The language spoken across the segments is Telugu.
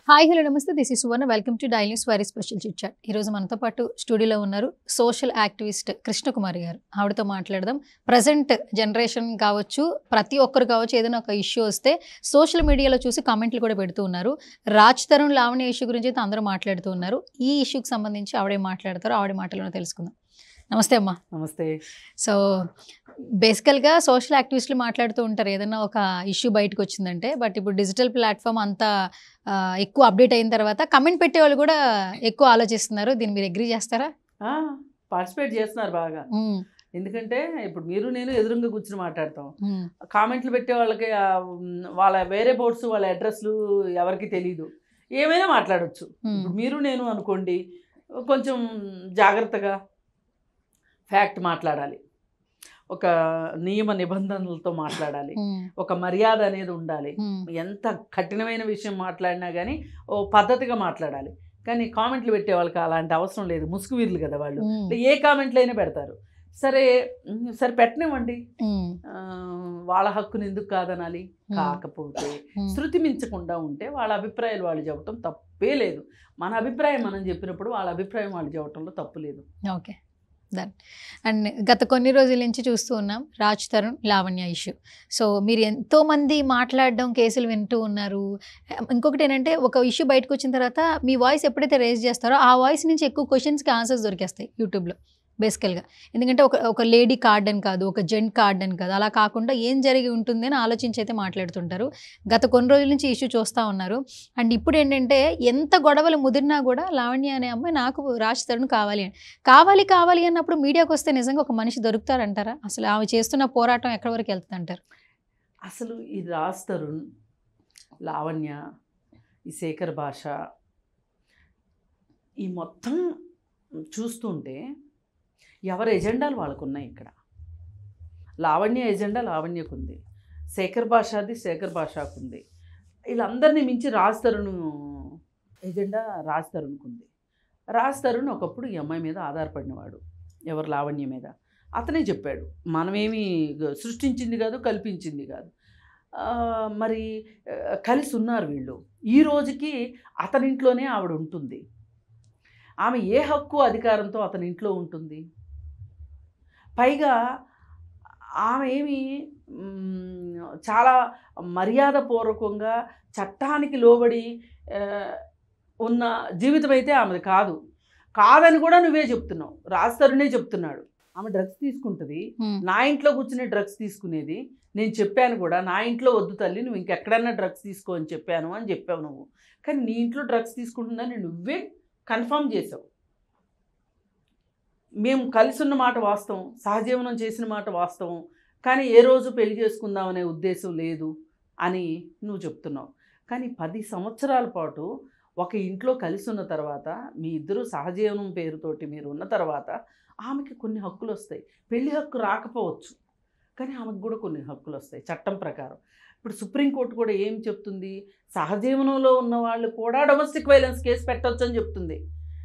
హాయ్ హలో నమస్తే this is Suvarna welcome to daily news very special chit chat. ఈరోజు మనతో పాటు స్టూడియోలో ఉన్నారు సోషల్ యాక్టివిస్ట్ కృష్ణకుమారి గారు. ఆవిడతో మాట్లాడదాం. ప్రజెంట్ జనరేషన్ కావచ్చు, ప్రతి ఒక్కరు కావచ్చు, ఏదైనా ఒక ఇష్యూ వస్తే సోషల్ మీడియాలో చూసి కామెంట్లు కూడా పెడుతూ ఉన్నారు. రాజ్ తరుణ్ లావణ్య ఇష్యూ గురించి అయితే అందరూ మాట్లాడుతూ ఉన్నారు. ఈ ఇష్యూకి సంబంధించి ఆవిడే మాట్లాడతారో ఆవిడ మాటలను తెలుసుకుందాం. నమస్తే అమ్మా. నమస్తే. సో బేసికల్గా సోషల్ యాక్టివిస్టులు మాట్లాడుతూ ఉంటారు ఏదైనా ఒక ఇష్యూ బయటకు వచ్చిందంటే. బట్ ఇప్పుడు డిజిటల్ ప్లాట్ఫామ్ అంతా ఎక్కువ అప్డేట్ అయిన తర్వాత కమెంట్ పెట్టే వాళ్ళు కూడా ఎక్కువ ఆలోచిస్తున్నారు. దీన్ని మీరు అగ్రీ చేస్తారా? పార్టిసిపేట్ చేస్తున్నారు బాగా. ఎందుకంటే ఇప్పుడు మీరు నేను ఎదురుగా కూర్చుని మాట్లాడతాం. కామెంట్లు పెట్టే వాళ్ళకి వాళ్ళ వేరే బోర్డ్స్ వాళ్ళ అడ్రస్లు ఎవరికి తెలియదు, ఏమైనా మాట్లాడవచ్చు. ఇప్పుడు మీరు నేను అనుకోండి, కొంచెం జాగ్రత్తగా ఫ్యాక్ట్ మాట్లాడాలి, ఒక నియమ నిబంధనలతో మాట్లాడాలి, ఒక మర్యాద అనేది ఉండాలి. ఎంత కఠినమైన విషయం మాట్లాడినా కానీ ఓ పద్ధతిగా మాట్లాడాలి. కానీ కామెంట్లు పెట్టే వాళ్ళకి అలాంటి అవసరం లేదు. ముసుగు వీర్లు కదా వాళ్ళు, ఏ కామెంట్లు అయినా పెడతారు. సరే సరే పెట్టనివ్వండి, వాళ్ళ హక్కుని ఎందుకు కాదనాలి? కాకపోతే శృతి మించకుండా ఉంటే వాళ్ళ అభిప్రాయాలు వాళ్ళు చెప్పడం తప్పే లేదు. మన అభిప్రాయం మనం చెప్పినప్పుడు వాళ్ళ అభిప్రాయం వాళ్ళు చెప్పడంలో తప్పు లేదు. Okay done. అండ్ గత కొన్ని రోజుల నుంచి చూస్తూ ఉన్నాం రాజ్ తరుణ్ లావణ్య ఇష్యూ. సో మీరు ఎంతోమంది మాట్లాడడం, కేసులు వింటూ ఉన్నారు. ఇంకొకటి ఏంటంటే, ఒక ఇష్యూ బయటకు వచ్చిన తర్వాత మీ వాయిస్ ఎప్పుడైతే రేజ్ చేస్తారో ఆ వాయిస్ నుంచి ఎక్కువ క్వశ్చన్స్కి ఆన్సర్స్ దొరికేస్తాయి యూట్యూబ్లో బేసికల్గా. ఎందుకంటే ఒక లేడీ కార్డ్ అని కాదు, ఒక జెంట్ కార్డ్ అని కాదు, అలా కాకుండా ఏం జరిగి ఉంటుంది అని ఆలోచించి అయితే మాట్లాడుతుంటారు. గత కొన్ని రోజుల నుంచి ఇష్యూ చూస్తూ ఉన్నారు. అండ్ ఇప్పుడు ఏంటంటే, ఎంత గొడవలు ముదిరినా కూడా లావణ్య అనే అమ్మాయి నాకు రాజ్ తరుణ్ కావాలి అన్నప్పుడు మీడియాకి వస్తే నిజంగా ఒక మనిషి దొరుకుతారంటారా? అసలు ఆమె చేస్తున్న పోరాటం ఎక్కడి వరకు వెళ్తుంది అంటారు? అసలు ఈ రాజ్ తరుణ్, లావణ్య, ఈ శేఖర్ భాష, ఈ మొత్తం చూస్తుంటే ఎవరి ఎజెండాలు వాళ్ళకు ఉన్నాయి. ఇక్కడ లావణ్య ఎజెండా లావణ్యకు ఉంది, శేఖర్ భాషది శేఖర్ భాషకు ఉంది. వీళ్ళందరినీ మించి రాజ్ తరుణ్ ఎజెండా రాజ్ తరుణ్కు ఉంది. రాజ్ తరుణ్ ఒకప్పుడు ఈ అమ్మాయి మీద ఆధారపడినవాడు, ఎవరు లావణ్య మీద. అతనే చెప్పాడు, మనమేమి సృష్టించింది కాదు, కల్పించింది కాదు. మరి కలిసి ఉన్నారు వీళ్ళు. ఈ రోజుకి అతనింట్లోనే ఆవిడ ఉంటుంది. ఆమె ఏ హక్కు అధికారంతో అతని ఇంట్లో ఉంటుంది? పైగా ఆమె ఏమి చాలా మర్యాదపూర్వకంగా చట్టానికి లోబడి ఉన్న జీవితం అయితే ఆమెది కాదని కూడా నువ్వే చెప్తున్నావు. రాజ్ తరుణే చెప్తున్నాడు. ఆమె డ్రగ్స్ తీసుకుంటుంది, నా ఇంట్లో కూర్చునే డ్రగ్స్ తీసుకునేది. నేను చెప్పాను కూడా, నా ఇంట్లో వద్దు తల్లి, నువ్వు ఇంకెక్కడన్నా డ్రగ్స్ తీసుకో అని చెప్పావు నువ్వు. కానీ నీ ఇంట్లో డ్రగ్స్ తీసుకుంటుందని నువ్వే కన్ఫర్మ్ చేసావు. మేము కలిసి ఉన్న మాట వాస్తవం, సహజీవనం చేసిన మాట వాస్తవం, కానీ ఏ రోజు పెళ్లి చేసుకుందామనే ఉద్దేశం లేదు అని నువ్వు చెప్తున్నావు. కానీ 10 సంవత్సరాల పాటు ఒక ఇంట్లో కలిసి ఉన్న తర్వాత, మీ ఇద్దరు సహజీవనం పేరుతోటి మీరు ఉన్న తర్వాత ఆమెకి కొన్ని హక్కులు వస్తాయి. పెళ్లి హక్కు రాకపోవచ్చు, కానీ ఆమెకు కూడా కొన్ని హక్కులు వస్తాయి చట్టం ప్రకారం. ఇప్పుడు సుప్రీంకోర్టు కూడా ఏం చెప్తుంది? సహజీవనంలో ఉన్న వాళ్ళు కూడా డొమెస్టిక్ వైలెన్స్ కేసు పెట్టవచ్చు అని చెప్తుంది.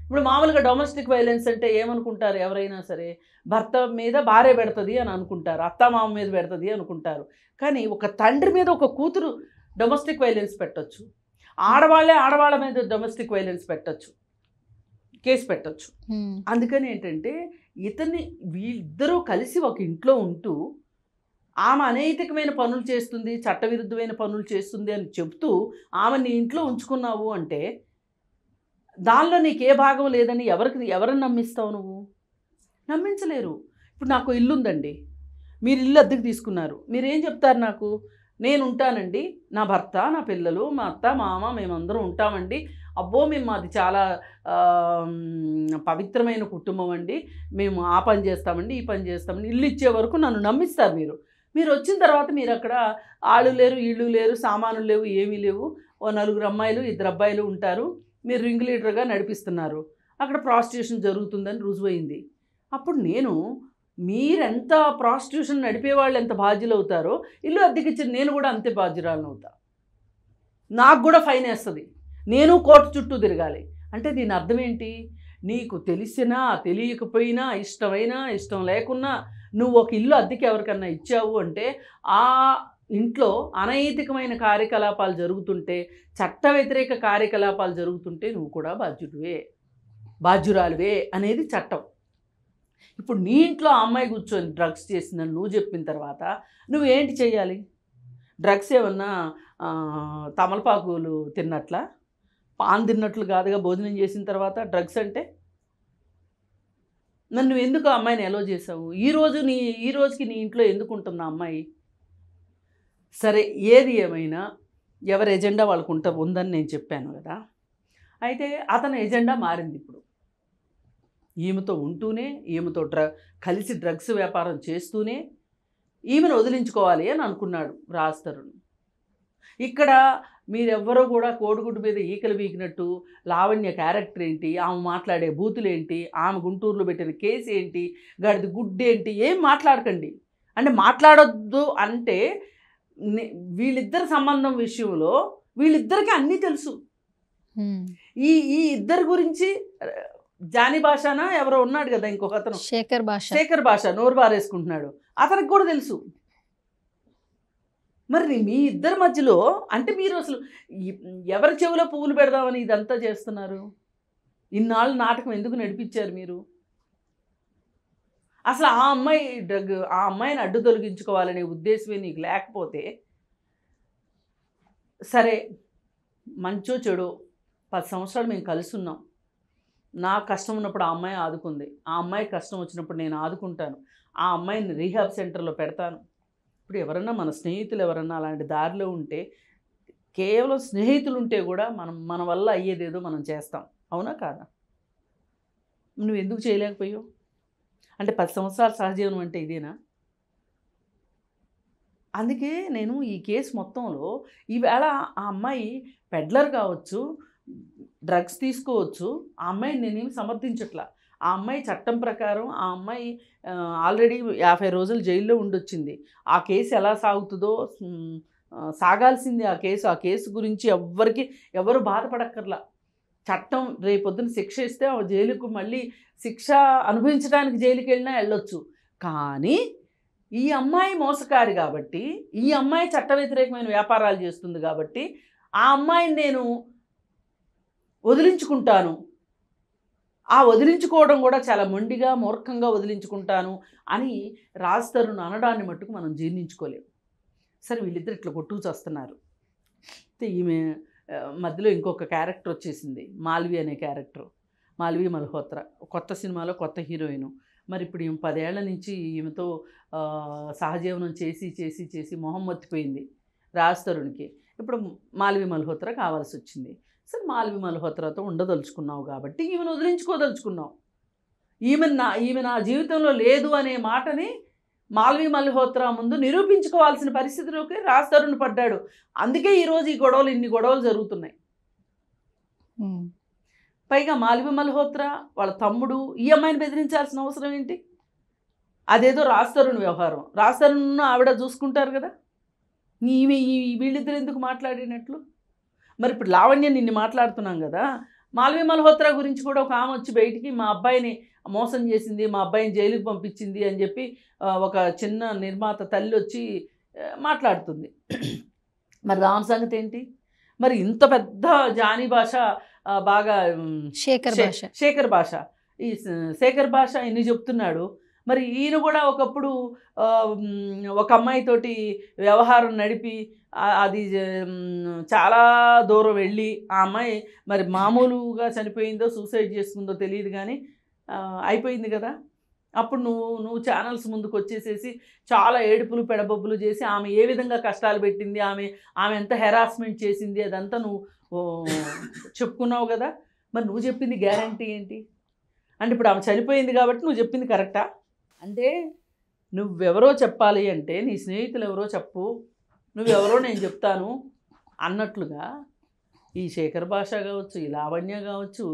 ఇప్పుడు మామూలుగా డొమెస్టిక్ వైలెన్స్ అంటే ఏమనుకుంటారు ఎవరైనా సరే? భర్త మీద భార్య పెడుతుంది అని అనుకుంటారు, అత్తమామ మీద పెడుతుంది అనుకుంటారు. కానీ ఒక తండ్రి మీద ఒక కూతురు డొమెస్టిక్ వైలెన్స్ పెట్టచ్చు, ఆడవాళ్ళ మీద డొమెస్టిక్ వైలెన్స్ పెట్టచ్చు, కేసు పెట్టచ్చు. అందుకని ఏంటంటే, వీళ్ళిద్దరూ కలిసి ఒక ఇంట్లో ఉంటూ ఆమె అనైతికమైన పనులు చేస్తుంది, చట్టవిరుద్ధమైన పనులు చేస్తుంది అని చెప్తూ ఆమె నీ ఇంట్లో ఉంచుకున్నావు అంటే దానిలో నీకు ఏ భాగం లేదని ఎవరిని నమ్మిస్తావు నువ్వు? నమ్మించలేరు. ఇప్పుడు నాకు ఇల్లు ఉందండి, మీరు ఇల్లు అద్దెకు తీసుకున్నారు, మీరేం చెప్తారు నాకు? నేను ఉంటానండి, నా భర్త, నా పిల్లలు, మా అత్త మామ, మేమందరం ఉంటామండి. అబ్బో మాది చాలా పవిత్రమైన కుటుంబం అండి, మేము ఆ పని చేస్తామండి, ఈ పని చేస్తామండి, ఇల్లు ఇచ్చే వరకు నన్ను నమ్మిస్తారు. మీరు వచ్చిన తర్వాత మీరు అక్కడ ఆళ్ళు లేరు, ఇళ్ళు లేరు, సామానులు లేవు, ఏమీ లేవు, ఓ 4 అమ్మాయిలు 2 అబ్బాయిలు ఉంటారు, మీరు రింగ్ లీడర్గా నడిపిస్తున్నారు, అక్కడ ప్రాస్టిట్యూషన్ జరుగుతుందని రుజువైంది. అప్పుడు మీరెంత ప్రాస్టిట్యూషన్ నడిపేవాళ్ళు ఎంత బాధ్యులు అవుతారో, ఇల్లు అద్దెకిచ్చిన నేను కూడా అంతే బాధ్యురాలను అవుతా. నాకు కూడా ఫైన్ వేస్తుంది, నేను కోర్టు చుట్టూ తిరగాలి. అంటే దీని అర్థం ఏంటి? నీకు తెలిసినా తెలియకపోయినా, ఇష్టమైనా ఇష్టం లేకున్నా, నువ్వు ఒక ఇల్లు అద్దెకి ఎవరికన్నా ఇచ్చావు అంటే ఆ ఇంట్లో అనైతికమైన కార్యకలాపాలు జరుగుతుంటే, చట్ట వ్యతిరేక కార్యకలాపాలు జరుగుతుంటే నువ్వు కూడా బాధ్యురాలివే అనేది చట్టం. ఇప్పుడు నీ ఇంట్లో ఆ అమ్మాయి కూర్చొని డ్రగ్స్ చేసిందని నువ్వు చెప్పిన తర్వాత నువ్వేంటి చేయాలి? డ్రగ్స్ ఏమన్నా తమలపాకులు తిన్నట్లా, పాన్ తిన్నట్లు కాదుగా భోజనం చేసిన తర్వాత డ్రగ్స్ అంటే? నన్ను ఎందుకు ఆ అమ్మాయిని ఎలో చేసావు? ఈ రోజుకి నీ ఇంట్లో ఎందుకు ఉంటుంది ఆ అమ్మాయి? సరే, ఏది ఏమైనా ఎవరి ఎజెండా వాళ్ళకు ఉందని నేను చెప్పాను కదా. అయితే అతని ఎజెండా మారింది. ఇప్పుడు ఈమెతో ఉంటూనే, ఈమెతో కలిసి డ్రగ్స్ వ్యాపారం చేస్తూనే ఈమెను వదిలించుకోవాలి అని అనుకున్నాడు రాజ్ తరుణ్. ఇక్కడ మీరెవ్వరూ కూడా కోడిగుడ్డు మీద ఈకలు వీకినట్టు లావణ్య క్యారెక్టర్ ఏంటి, ఆమె మాట్లాడే బూతులు ఏంటి, ఆమె గుంటూరులో పెట్టిన కేసు ఏంటి, గడిది గుడ్డు ఏంటి, ఏం మాట్లాడకండి. అంటే మాట్లాడొద్దు అంటే వీళ్ళిద్దరి సంబంధం విషయంలో వీళ్ళిద్దరికి అన్నీ తెలుసు. ఈ ఇద్దరి గురించి జానీ భాషనా ఎవరో ఉన్నాడు కదా, ఇంకొక అతను శేఖర్ భాష నోరు బారేసుకుంటున్నాడు, అతనికి కూడా తెలుసు. మరి మీ ఇద్దరి మధ్యలో అంటే మీరు అసలు ఎవరి చెవిలో పువ్వులు పెడదామని ఇదంతా చేస్తున్నారు? ఇన్నాళ్ళు నాటకం ఎందుకు నడిపించారు మీరు? అసలు ఆ అమ్మాయిని అడ్డు తొలగించుకోవాలనే ఉద్దేశమే నీకు లేకపోతే, సరే మంచో చెడో 10 సంవత్సరాలు మేము కలిసి ఉన్నాం. నాకు కష్టం ఉన్నప్పుడు ఆ అమ్మాయి ఆదుకుంది, ఆ అమ్మాయి కష్టం వచ్చినప్పుడు నేను ఆదుకుంటాను, ఆ అమ్మాయిని రీహాబ్ సెంటర్లో పెడతాను. ఇప్పుడు ఎవరన్నా మన స్నేహితులు ఎవరన్నా అలాంటి దారిలో ఉంటే, కేవలం స్నేహితులు ఉంటే కూడా మన వల్ల అయ్యేదేదో మనం చేస్తాం, అవునా కాదా? నువ్వు ఎందుకు చేయలేకపోయావు? అంటే 10 సంవత్సరాల సహజీవనం అంటే ఇదేనా? అందుకే నేను ఈ కేసు మొత్తంలో ఈవేళ ఆ అమ్మాయి పెడ్లర్ కావచ్చు, డ్రగ్స్ తీసుకోవచ్చు, ఆ అమ్మాయిని నేనేమి సమర్థించట్లా. ఆ అమ్మాయి చట్టం ప్రకారం ఆ అమ్మాయి ఆల్రెడీ 50 రోజులు జైల్లో ఉండొచ్చింది. ఆ కేసు ఎలా సాగుతుందో సాగాల్సింది ఆ కేసు గురించి ఎవరు బాధపడక్కర్లా. చట్టం రేపొద్దున శిక్ష ఇస్తే ఆ జైలుకు మళ్ళీ శిక్ష అనుభవించడానికి జైలుకి వెళ్ళినా వెళ్ళొచ్చు. కానీ ఈ అమ్మాయి మోసకారి కాబట్టి, ఈ అమ్మాయి చట్ట వ్యతిరేకమైన వ్యాపారాలు చేస్తుంది కాబట్టి ఆ అమ్మాయిని నేను వదిలించుకుంటాను, ఆ వదిలించుకోవడం కూడా చాలా మొండిగా మూర్ఖంగా వదిలించుకుంటాను అని రాజ్ తరుణ్ అనడాన్ని మట్టుకు మనం జీర్ణించుకోలేము. సరే, వీళ్ళిద్దరు ఇట్లా కొట్టుకు చేస్తున్నారు. అయితే ఈమె మధ్యలో ఇంకొక క్యారెక్టర్ వచ్చేసింది, మాల్వి అనే క్యారెక్టర్, మాల్వి మల్హోత్రా. కొత్త సినిమాలో కొత్త హీరోయిన్. మరి ఇప్పుడు ఈమె 10 ఏళ్ల నుంచి ఈమెతో సహజీవనం చేసి మొహం మర్చిపోయింది రాజ్ తరుణ్కి. ఇప్పుడు మాల్వి మల్హోత్రా కావాల్సి వచ్చింది. సరే, మాల్వి మల్హోత్రాతో ఉండదలుచుకున్నావు కాబట్టి ఈమెను వదిలించుకోదలుచుకున్నావు. ఈమె నా జీవితంలో లేదు అనే మాటని మాల్వి మల్హోత్రా ముందు నిరూపించుకోవాల్సిన పరిస్థితిలోకి రాజ్ తరుణ్ పడ్డాడు. అందుకే ఈరోజు ఇన్ని గొడవలు జరుగుతున్నాయి. పైగా మాల్వి మల్హోత్రా వాళ్ళ తమ్ముడు ఈ అమ్మాయిని బెదిరించాల్సిన అవసరం ఏంటి? అదేదో రాజ్ తరుణ్ వ్యవహారం, రాజ్ తరుణ్ ఆవిడ చూసుకుంటారు కదా. వీళ్ళిద్దరు ఎందుకు మాట్లాడినట్లు? మరి ఇప్పుడు లావణ్య నిన్ను మాట్లాడుతున్నాం కదా, మాల్వి మల్హోత్రా గురించి కూడా ఒక ఆమె వచ్చి బయటికి మా అబ్బాయిని మోసం చేసింది, మా అబ్బాయిని జైలుకి పంపించింది అని చెప్పి ఒక చిన్న నిర్మాత తల్లి వచ్చి మాట్లాడుతుంది. మరి దాని సంగతి ఏంటి? మరి ఇంత పెద్ద జానీ భాష బాగా శేఖర్ భాష ఈ శేఖర్ భాష ఇన్ని చెప్తున్నాడు. మరి ఈయన కూడా ఒకప్పుడు ఒక అమ్మాయితోటి వ్యవహారం నడిపి అది చాలా దూరం వెళ్ళి ఆ అమ్మాయి మరి మామూలుగా చనిపోయిందో సూసైడ్ చేసుకుందో తెలియదు కానీ అయిపోయింది కదా. అప్పుడు నువ్వు ఛానల్స్ ముందుకు వచ్చేసేసి చాలా ఏడుపులు పెడబొబ్బులు చేసి ఆమె ఏ విధంగా కష్టాలు పెట్టింది, ఆమె ఎంత హెరాస్మెంట్ చేసింది అదంతా నువ్వు చెప్పుకున్నావు కదా. మరి నువ్వు చెప్పింది గ్యారంటీ ఏంటి? అంటే ఇప్పుడు ఆమె చనిపోయింది కాబట్టి నువ్వు చెప్పింది కరెక్టా? అంటే నువ్వెవరో చెప్పాలి అంటే నీ స్నేహితులు ఎవరో చెప్పు, నువ్వెవరో నేను చెప్తాను అన్నట్లుగా ఈ శేఖర్ భాష కావచ్చు, ఈ లావణ్య కావచ్చు,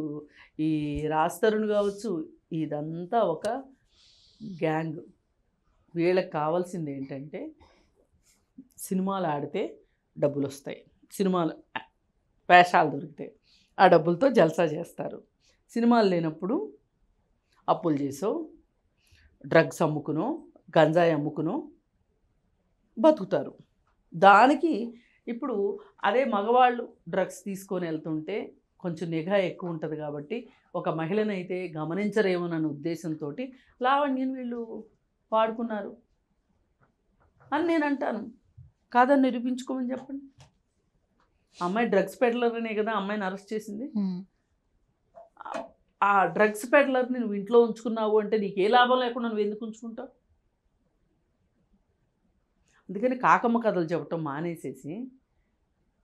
ఈ రాజ్ తరుణ్ కావచ్చు, ఇదంతా ఒక గ్యాంగ్. వీళ్ళకి కావాల్సింది ఏంటంటే సినిమాలు ఆడితే డబ్బులు వస్తాయి, సినిమాలు వేషాలు దొరుకుతాయి, ఆ డబ్బులతో జల్సా చేస్తారు. సినిమాలు లేనప్పుడు అప్పులు చేసో డ్రగ్స్ అమ్ముకునో గంజాయి అమ్ముకునో బతుకుతారు. దానికి ఇప్పుడు అదే మగవాళ్ళు డ్రగ్స్ తీసుకొని వెళ్తుంటే కొంచెం నిఘా ఎక్కువ ఉంటుంది కాబట్టి ఒక మహిళనైతే గమనించరేమోనన్న ఉద్దేశంతో లావణ్యని వీళ్ళు వాడుకున్నారు అని నేను అంటాను. కాదని నిరూపించుకోమని చెప్పండి. అమ్మాయి డ్రగ్స్ పెడ్లర్ అనే కదా అమ్మాయిని అరెస్ట్ చేసింది. ఆ డ్రగ్స్ పెడ్లర్ని నువ్వు ఇంట్లో ఉంచుకున్నావు అంటే నీకు ఏ లాభం లేకుండా నువ్వు ఎందుకు ఉంచుకుంటావు? అందుకని కాకమ్మ కథలు చెప్పటం మానేసేసి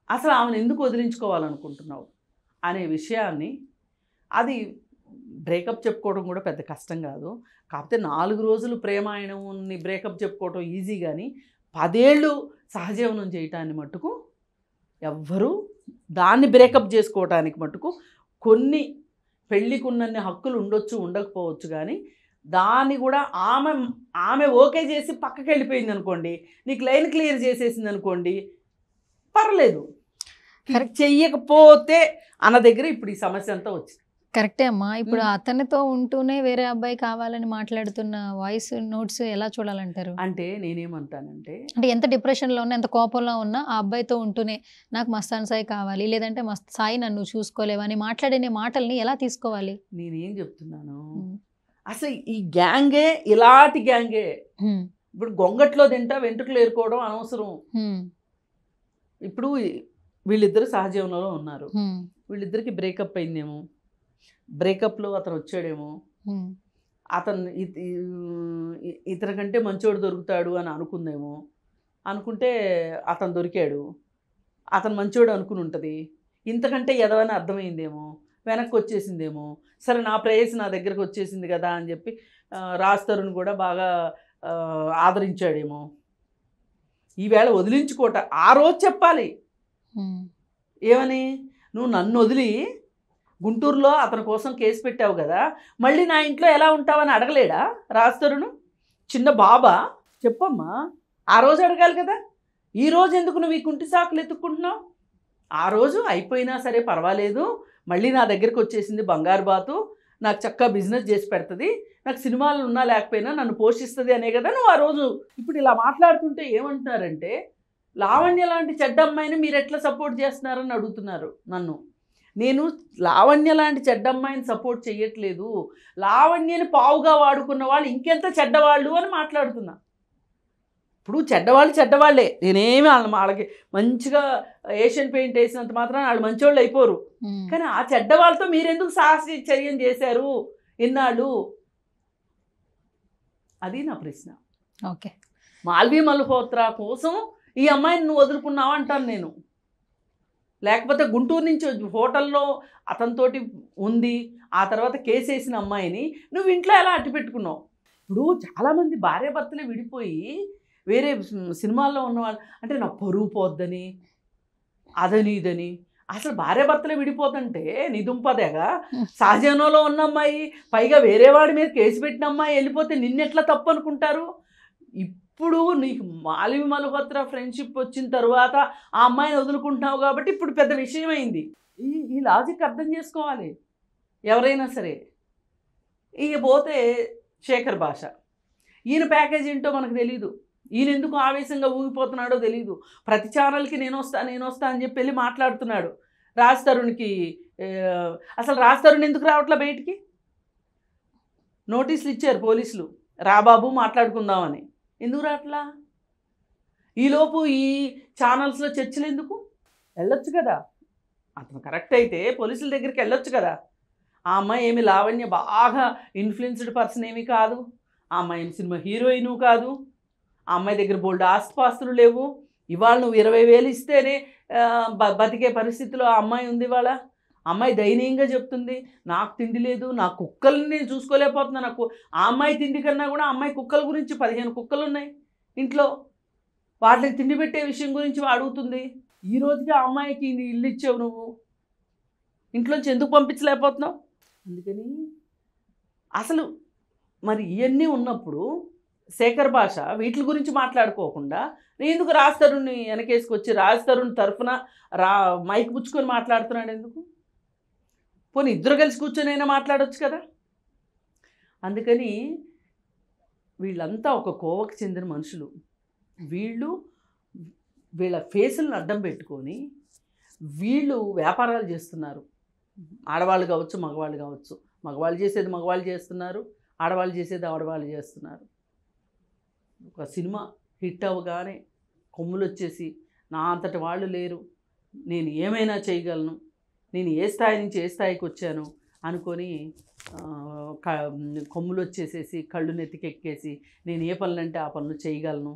అసలు ఆమెను ఎందుకు వదిలించుకోవాలనుకుంటున్నావు అనే విషయాన్ని, అది బ్రేకప్ చెప్పుకోవడం కూడా పెద్ద కష్టం కాదు. కాకపోతే 4 రోజులు ప్రేమాయణంని బ్రేకప్ చెప్పుకోవడం ఈజీ, కానీ 10 ఏళ్ళు సహజీవనం చేయటాన్ని మట్టుకు ఎవ్వరూ, దాన్ని బ్రేకప్ చేసుకోవటానికి మట్టుకు కొన్ని పెళ్ళికి ఉన్నన్ని హక్కులు ఉండొచ్చు ఉండకపోవచ్చు, కానీ దాన్ని కూడా ఆమె ఓకే చేసి పక్కకి వెళ్ళిపోయింది అనుకోండి, నీకు లైన్ క్లియర్ చేసేసింది అనుకోండి, పర్లేదు. చెయ్యకపోతే అన్న దగ్గర ఇప్పుడు ఈ సమస్య అంతా వచ్చింది. కరెక్టే అమ్మా. ఇప్పుడు అతనితో ఉంటూనే వేరే అబ్బాయి కావాలని మాట్లాడుతున్న వాయిస్ నోట్స్ ఎలా చూడాలంటారు? అంటే నేనేమంటానంటే, అంటే ఎంత డిప్రెషన్లో ఉన్నా, ఎంత కోపంలో ఉన్నా, ఆ అబ్బాయితో ఉంటూనే నాకు మస్తాన్ సాయి కావాలి, లేదంటే సాయి నన్ను చూసుకోలేవు అని మాట్లాడే మాటల్ని ఎలా తీసుకోవాలి? నేనేం చెప్తున్నాను, అసలు ఈ గ్యాంగే ఇలాంటి గ్యాంగే. ఇప్పుడు గొంగట్లో తింటా వెంట్రుకలు ఏరుకోవడం అనవసరం. ఇప్పుడు వీళ్ళిద్దరు సహజీవనంలో ఉన్నారు, వీళ్ళిద్దరికి బ్రేకప్ అయిందేమో, బ్రేకప్లో అతను వచ్చాడేమో, అతను ఇతని కంటే మంచోడు దొరుకుతాడు అని అనుకుందేమో, అనుకుంటే అతను దొరికాడు, అతను మంచోడు అనుకుని ఉంటుంది, ఇంతకంటే ఎదవని అర్థమైందేమో, వెనక్కి వచ్చేసిందేమో, సరే నా ప్రేయసి నా దగ్గరకు వచ్చేసింది కదా అని చెప్పి రాజ్ తరుణ్ కూడా బాగా ఆదరించాడేమో. ఈవేళ వదిలించుకోట ఆ రోజు చెప్పాలి ఏమని, నువ్వు నన్ను వదిలి గుంటూరులో అతని కోసం కేసు పెట్టావు కదా, మళ్ళీ నా ఇంట్లో ఎలా ఉంటావని అడగలేడా రాజ్ తరుణ్? చిన్న బాబా చెప్పమ్మా, ఆ రోజు అడగాలి కదా. ఈరోజు ఎందుకు నువ్వు ఈ కుంటి సాకులు ఎత్తుక్కుంటున్నావు? ఆ రోజు అయిపోయినా సరే పర్వాలేదు, మళ్ళీ నా దగ్గరికి వచ్చేసింది బంగారు బాతు, నాకు చక్కగా బిజినెస్ చేసి పెడుతుంది, నాకు సినిమాలు ఉన్నా లేకపోయినా నన్ను పోషిస్తుంది అనే కదా నువ్వు ఆ రోజు. ఇప్పుడు ఇలా మాట్లాడుతుంటే ఏమంటున్నారంటే, లావణ్య లాంటి చెడ్డ అమ్మాయిని మీరు ఎట్లా సపోర్ట్ చేస్తున్నారని అడుగుతున్నారు నన్ను. నేను లావణ్య లాంటి చెడ్డ అమ్మాయిని సపోర్ట్ చేయట్లేదు, లావణ్యని పావుగా వాడుకున్న వాళ్ళు ఇంకెంత చెడ్డవాళ్ళు అని మాట్లాడుతున్నా. ఇప్పుడు చెడ్డవాళ్ళు చెడ్డవాళ్లే, నేనేమి వాళ్ళకి మంచిగా ఏషియన్ పెయింట్ వేసినంత మాత్రం వాళ్ళు మంచోళ్ళు అయిపోరు. కానీ ఆ చెడ్డవాళ్ళతో మీరెందుకు సాహచర్యం చేశారు ఇన్నాళ్ళు? అది నా ప్రశ్న. ఓకే, మాల్వి మల్హోత్రా కోసం ఈ అమ్మాయిని నువ్వు వదులుకున్నావు అంటాను నేను. లేకపోతే గుంటూరు నుంచి హోటల్లో అతనితోటి ఉంది, ఆ తర్వాత కేసు వేసిన అమ్మాయిని నువ్వు ఇంట్లో ఎలా అట్టి పెట్టుకున్నావు? ఇప్పుడు చాలామంది భార్యాభర్తలే విడిపోయి వేరే సినిమాల్లో ఉన్నవాళ్ళు అంటే నా పరువు పోద్దని అదని ఇదని, అసలు భార్యాభర్తలే విడిపోతుంటే నిదుంపదేగా. సహజంలో ఉన్న అమ్మాయి పైగా వేరే వాడి మీద కేసు పెట్టిన అమ్మాయి వెళ్ళిపోతే నిన్నెట్లా తప్పు అనుకుంటారు? ఇప్పుడు నీకు మాల్వి మల్హోత్రా ఫ్రెండ్షిప్ వచ్చిన తర్వాత ఆ అమ్మాయిని వదులుకుంటున్నావు కాబట్టి ఇప్పుడు పెద్ద విషయం అయింది. ఈ లాజిక్ అర్థం చేసుకోవాలి ఎవరైనా సరే. ఇక పోతే శేఖర్ భాష, ఈయన ప్యాకేజ్ ఏంటో మనకు తెలీదు, ఈయన ఎందుకు ఆవేశంగా ఊగిపోతున్నాడో తెలీదు. ప్రతి ఛానల్కి నేను వస్తా అని చెప్పి వెళ్ళి మాట్లాడుతున్నాడు. రాజ్ తరుణ్కి అసలు రాజ్ తరుణ్ ఎందుకు రావట్లే బయటికి? నోటీసులు ఇచ్చారు పోలీసులు, రాబాబు మాట్లాడుకుందామని. ఎందుకు రావట్లా? ఈలోపు ఈ ఛానల్స్లో చర్చలు ఎందుకు? వెళ్ళొచ్చు కదా, అతను కరెక్ట్ అయితే పోలీసుల దగ్గరికి వెళ్ళొచ్చు కదా. ఆ అమ్మాయి ఏమి లావణ్య బాగా ఇన్ఫ్లుయెన్స్డ్ పర్సన్ ఏమీ కాదు, ఆ అమ్మాయి ఏమి సినిమా హీరోయిన్ కాదు, ఆ అమ్మాయి దగ్గర బోల్డ్ ఆస్తిపాస్తులు లేవు. ఇవాళ నువ్వు 20,000 ఇస్తేనే బతికే పరిస్థితిలో ఆ అమ్మాయి ఉంది. ఇవాళ అమ్మాయి దయనీయంగా చెప్తుంది, నాకు తిండి లేదు, నా కుక్కల్ని నేను చూసుకోలేకపోతున్నా, నాకు ఆ అమ్మాయి తిండి కన్నా కూడా ఆ అమ్మాయి కుక్కల గురించి 15 కుక్కలు ఉన్నాయి ఇంట్లో, వాటికి తిండి పెట్టే విషయం గురించి అడుగుతుంది. ఈ రోజుకి ఆ అమ్మాయికి ఇల్లు ఇచ్చావు, నువ్వు ఇంట్లోంచి ఎందుకు పంపించలేకపోతున్నావు? అందుకని అసలు మరి ఇవన్నీ ఉన్నప్పుడు శేఖర్ భాష వీటి గురించి మాట్లాడుకోకుండా నేను ఎందుకు రాజ్ తరుణ్ని వెనకేసుకొచ్చి రాజ్ తరుణ్ తరఫున మైక్ పుచ్చుకొని మాట్లాడుతున్నాడు ఎందుకు? పోనీ ఇద్దరు కలిసి కూర్చొని అయినా మాట్లాడవచ్చు కదా. అందుకని వీళ్ళంతా ఒక కోవకు చెందిన మనుషులు. వీళ్ళు వీళ్ళ ఫేసులను అడ్డం పెట్టుకొని వీళ్ళు వ్యాపారాలు చేస్తున్నారు. ఆడవాళ్ళు కావచ్చు, మగవాళ్ళు కావచ్చు. మగవాళ్ళు చేసేది మగవాళ్ళు చేస్తున్నారు, ఆడవాళ్ళు చేసేది ఆడవాళ్ళు చేస్తున్నారు. ఒక సినిమా హిట్ అవ్వగానే కొమ్ములు వచ్చేసి నా అంతటి వాళ్ళు లేరు, నేను ఏమైనా చేయగలను, నేను ఏ స్థాయి నుంచి ఏ స్థాయికి వచ్చాను అనుకొని కొమ్ములు వచ్చేసేసి కళ్ళు నెత్తికెక్కేసి నేను ఏ పనులంటే ఆ పనులు చేయగలను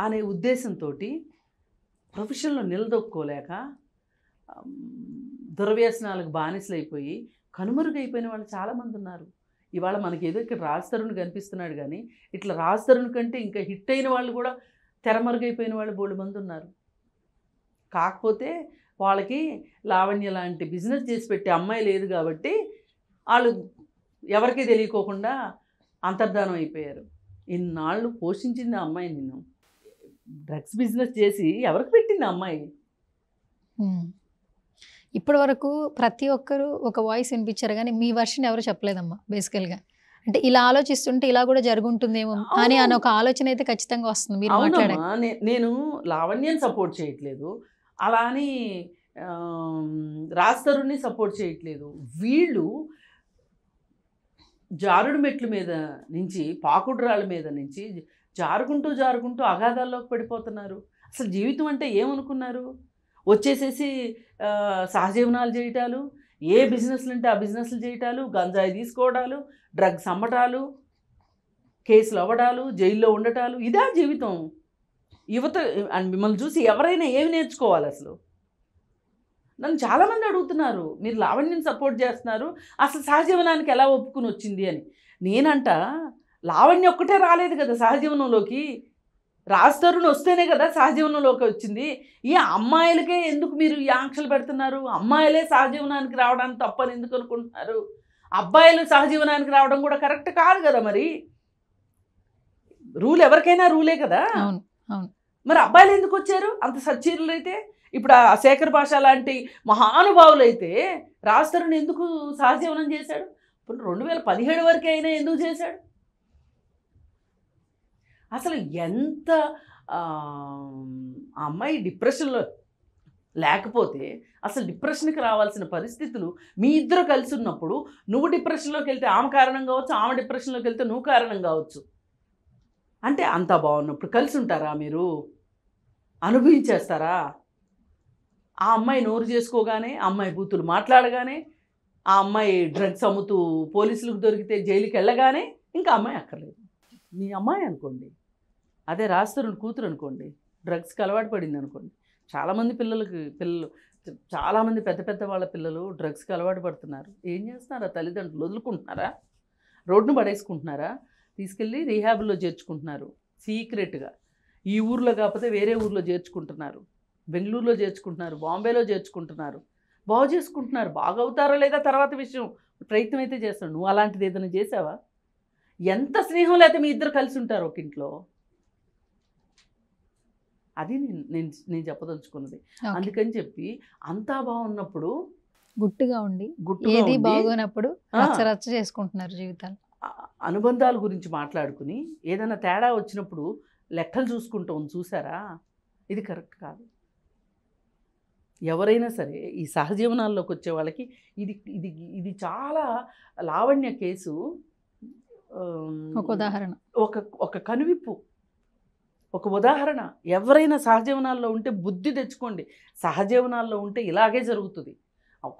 అనే ఉద్దేశంతో ప్రొఫెషన్లో నిలదొక్కోలేక దుర్వ్యసనాలకు బానిసలైపోయి కనుమరుగైపోయిన వాళ్ళు చాలామంది ఉన్నారు. ఇవాళ మనకి ఏదో ఇక్కడ రాజ్ తరుణ్ కనిపిస్తున్నాడు, కానీ ఇట్లా రాజ్ తరుణ్ కంటే ఇంకా హిట్ అయిన వాళ్ళు కూడా తెరమరుగైపోయిన వాళ్ళు బోల్డు మంది ఉన్నారు. కాకపోతే వాళ్ళకి లావణ్య లాంటి బిజినెస్ చేసి పెట్టే అమ్మాయి లేదు కాబట్టి వాళ్ళు ఎవరికీ తెలియకోకుండా అంతర్ధానం అయిపోయారు. ఇన్నాళ్ళు పోషించింది ఆ అమ్మాయి, నిన్ను డ్రగ్స్ బిజినెస్ చేసి ఎవరికి పెట్టింది ఆ అమ్మాయి? ఇప్పటి వరకు ప్రతి ఒక్కరు ఒక వాయిస్ వినిపించారు, కానీ మీ వర్షన్ ఎవరు చెప్పలేదమ్మా. బేసికల్గా అంటే ఇలా ఆలోచిస్తుంటే ఇలా కూడా జరుగుంటుందేమో అని ఒక ఆలోచన అయితే ఖచ్చితంగా వస్తుంది మీరు మాట్లాడే. నేను లావణ్యని సపోర్ట్ చేయట్లేదు, అలా అని రాజ్ తరుణ్ని సపోర్ట్ చేయట్లేదు. వీళ్ళు జారుడు మెట్ల మీద నుంచి, పాకుడురాళ్ళ మీద నుంచి జారుకుంటూ అగాధాల్లోకి పడిపోతున్నారు. అసలు జీవితం అంటే ఏమనుకున్నారు? వచ్చేసేసి సహజీవనాలు చేయటాలు, ఏ బిజినెస్లు అంటే ఆ బిజినెస్లు చేయటాలు, గంజాయి తీసుకోవడాలు, డ్రగ్స్ అమ్మటాలు, కేసులు అవ్వడాలు, జైల్లో ఉండటాలు, ఇదా జీవితం? యువత అండ్ మిమ్మల్ని చూసి ఎవరైనా ఏమి నేర్చుకోవాలి? అసలు నన్ను చాలామంది అడుగుతున్నారు, మీరు లావణ్యని సపోర్ట్ చేస్తున్నారు, అసలు సహజీవనానికి ఎలా ఒప్పుకుని వచ్చింది అని. నేనంట లావణ్య ఒక్కటే రాలేదు కదా సహజీవనంలోకి, రాజ్ తరుణ్ వస్తేనే కదా సహజీవనంలోకి వచ్చింది. ఈ అమ్మాయిలకే ఎందుకు మీరు ఈ ఆంక్షలు పెడుతున్నారు? అమ్మాయిలే సహజీవనానికి రావడానికి తప్పని ఎందుకు అనుకుంటున్నారు? అబ్బాయిలు సహజీవనానికి రావడం కూడా కరెక్ట్ కాదు కదా. మరి రూల్ ఎవరికైనా రూలే కదా. మరి అబ్బాయిలు ఎందుకు వచ్చారు అంత సచ్చీరులు అయితే? ఇప్పుడు ఆ శేఖర్ భాష లాంటి మహానుభావులు అయితే రాజ్ తరుణ్ ఎందుకు సహజీవనం చేశాడు? ఇప్పుడు 2017 వరకు అయినా ఎందుకు చేశాడు? అసలు ఎంత అమ్మాయి డిప్రెషన్లో లేకపోతే అసలు డిప్రెషన్కి రావాల్సిన పరిస్థితులు మీ ఇద్దరు కలిసి ఉన్నప్పుడు, నువ్వు డిప్రెషన్లోకి వెళ్తే ఆమె కారణం కావచ్చు, ఆమె డిప్రెషన్లోకి వెళ్తే నువ్వు కారణం కావచ్చు. అంటే అంతా బాగున్నప్పుడు కలిసి ఉంటారా? మీరు అనుభవించేస్తారా? ఆ అమ్మాయి నోరు చేసుకోగానే, ఆ అమ్మాయి బూతులు మాట్లాడగానే, ఆ అమ్మాయి డ్రగ్స్ అమ్ముతూ పోలీసులకు దొరికితే జైలుకి వెళ్ళగానే ఇంకా అమ్మాయి అక్కర్లేదు. మీ అమ్మాయి అనుకోండి, అదే రాజ్ తరుణ్ కూతురు అనుకోండి, డ్రగ్స్కి అలవాటు పడింది అనుకోండి. పిల్లలు చాలామంది పెద్ద వాళ్ళ పిల్లలు డ్రగ్స్కి అలవాటు పడుతున్నారు. ఏం చేస్తున్నారా? తల్లిదండ్రులు వదులుకుంటున్నారా? రోడ్డును పడేసుకుంటున్నారా? తీసుకెళ్ళి రీహాబ్లో చేర్చుకుంటున్నారు సీక్రెట్గా. ఈ ఊర్లో కాకపోతే వేరే ఊర్లో చేర్చుకుంటున్నారు, బెంగళూరులో చేర్చుకుంటున్నారు, బాంబేలో చేర్చుకుంటున్నారు, బాగు చేసుకుంటున్నారు. బాగవుతారో లేదా తర్వాత విషయం, ప్రయత్నం అయితే చేస్తాడు. నువ్వు అలాంటిది ఏదైనా చేసావా? ఎంత స్నేహం లేకపోతే మీ ఇద్దరు కలిసి ఉంటారు ఒక ఇంట్లో. అది నేను చెప్పదలుచుకున్నది. అందుకని చెప్పి అంతా బాగున్నప్పుడు గుట్టుగా ఉండి ఏది బాగున్నప్పుడు రచ్చ చేసుకుంటున్నారు జీవితాలు. అనుబంధాల గురించి మాట్లాడుకుని ఏదైనా తేడా వచ్చినప్పుడు లెక్కలు చూసుకుంటాం. చూసారా? ఇది కరెక్ట్ కాదు. ఎవరైనా సరే ఈ సహజీవనాల్లోకి వచ్చే వాళ్ళకి ఇది ఇది ఇది చాలా లావణ్య కేసు ఒక ఉదాహరణ, ఒక కనువిప్పు, ఒక ఉదాహరణ. ఎవరైనా సహజీవనాల్లో ఉంటే బుద్ధి తెచ్చుకోండి. సహజీవనాల్లో ఉంటే ఇలాగే జరుగుతుంది.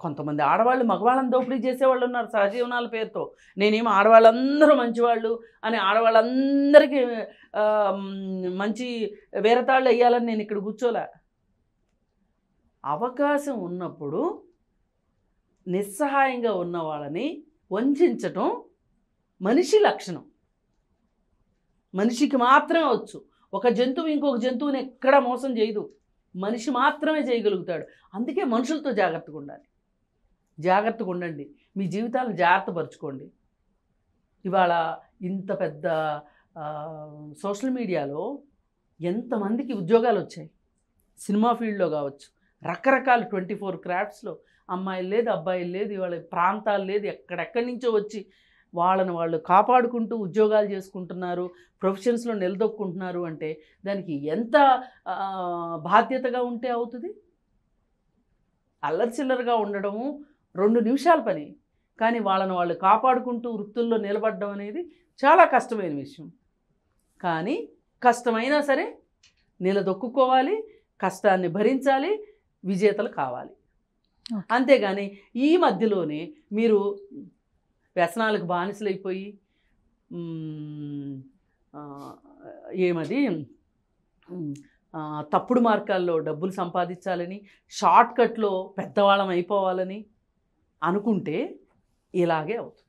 కొంతమంది ఆడవాళ్ళు మగవాళ్ళని దోపిడీ చేసేవాళ్ళు ఉన్నారు సహజీవనాల పేరుతో. నేనేమో ఆడవాళ్ళందరూ మంచివాళ్ళు అని ఆడవాళ్ళందరికీ మంచి వేరతాళ్ళు వేయాలని నేను ఇక్కడ కూర్చోలే. అవకాశం ఉన్నప్పుడు నిస్సహాయంగా ఉన్న వాళ్ళని వంచటం మనిషి లక్షణం. మనిషికి మాత్రమే వచ్చు. ఒక జంతువు ఇంకొక జంతువుని ఎక్కడా మోసం చేయదు, మనిషి మాత్రమే చేయగలుగుతాడు. అందుకే మనుషులతో జాగ్రత్తగా ఉండాలి. జాగ్రత్తగా ఉండండి, మీ జీవితాలను జాగ్రత్త పరుచుకోండి. ఇవాళ ఇంత పెద్ద సోషల్ మీడియాలో ఎంతమందికి ఉద్యోగాలు వచ్చాయి. సినిమా ఫీల్డ్లో కావచ్చు, రకరకాల 24 క్రాఫ్ట్స్లో అమ్మాయిలు లేదు, అబ్బాయిలు లేదు, ఇవాళ ప్రాంతాలు లేదు, ఎక్కడెక్కడి నుంచో వచ్చి వాళ్ళని వాళ్ళు కాపాడుకుంటూ ఉద్యోగాలు చేసుకుంటున్నారు, ప్రొఫెషన్స్లో నిలదొక్కుంటున్నారు అంటే దానికి ఎంత బాధ్యతగా ఉంటే అవుతుంది? అల్లరిచిల్లరగా ఉండడము 2 నిమిషాల పని, కానీ వాళ్ళని వాళ్ళు కాపాడుకుంటూ వృత్తుల్లో నిలబడడం అనేది చాలా కష్టమైన విషయం. కానీ కష్టమైనా సరే నిలదొక్కుకోవాలి, కష్టాన్ని భరించాలి, విజేతలు కావాలి. అంతేగాని ఈ మధ్యలోనే మీరు వ్యసనాలకు బానిసలైపోయి ఏమది తప్పుడు మార్గాల్లో డబ్బులు సంపాదించాలని, షార్ట్ కట్లో పెద్దవాళ్ళం అయిపోవాలని అనుకుంటే ఇలాగే అవుతుంది.